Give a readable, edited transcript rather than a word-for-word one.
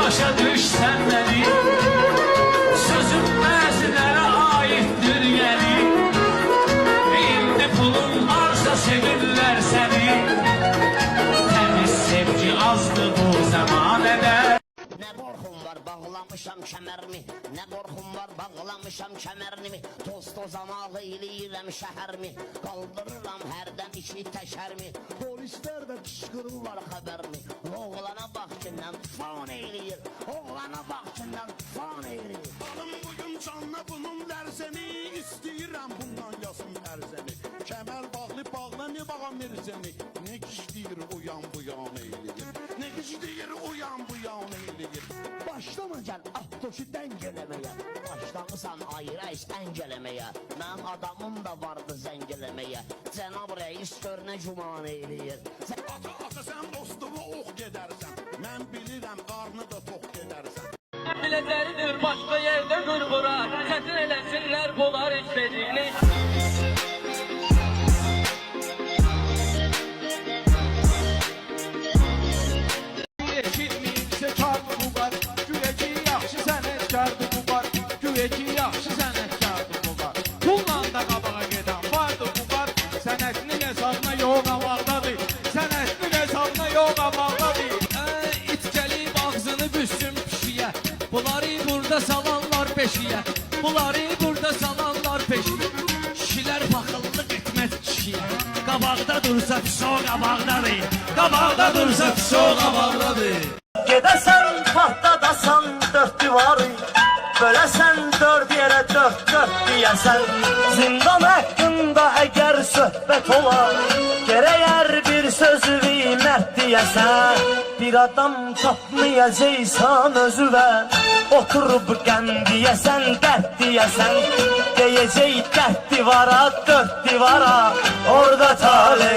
başa düşsən məni, sözüm bəzilərə aiddir yəni. İndi pulun varsa sevirlər səni, təmiz sevgi azdı bu zamanədə. Ne korkum var bağlamışam kemerimi, ne korkum var bağlamışam kemerimi. Toz tozama eyleyirəm şəhərmi, kaldırıram hərdən işi təşərmi. Polislər də qışqırırlar xəbərmi. Oğlana bax kindən fan eyleyir, oğlana bax kindən fan eyleyir. Alım bugün canla bunun dərsəni, istəyirəm bundan yazım ərzəni. Kəmər bağlı bağla ne bağam mirzəni, ne kiş deyir uyan bu yan eyleyir, ne kiş deyir uyan bu yan eyleyir. Başlamacan Ahtoşu dəngələməyə, başlamısan ayreis əngələməyə. Mənim adamım da vardı zəngələməyə, Cənab reis gör nə güman eyləyir. Ata sən dostumu ox gedərsən, mən bilirəm qarnı da tox gedərsən. Millətləridir başqa yerdə qırqıra, çətin eləsinlər bunlar istədiyini. Eşitməyinsə kardı bu var, güya ki yaxşı sənətkardı bu var, güya ki yaxşı sənətkardı bu var. Pulla da qabağa gedən vardı bu var, sənətinin hesabına yox qabaqdadır, sənətinin hesabına yox qabaqdadır. İt gəlib ağzını büssün pişiyə, bunları burada salanlar peşiyə, bunları burada salanlar peşiyə. Kişilər baxıllıq etməz kişiyə, qabaqda dursa pis o qabaqdadır, qabaqda dursa pis o qabaqdadır. Gedəsən patladasan dört divarı, böləsən dört yerə dört deyəsən. Zindan haqqında əgər söhbət olar, gərəyər bir sözü mərd deyəsən. Bir adam tapmayacaqsan özüvə, oturub qəm deyəsən, dərd deyəsən. Deyəcək dərd divara, dört divara, orada tale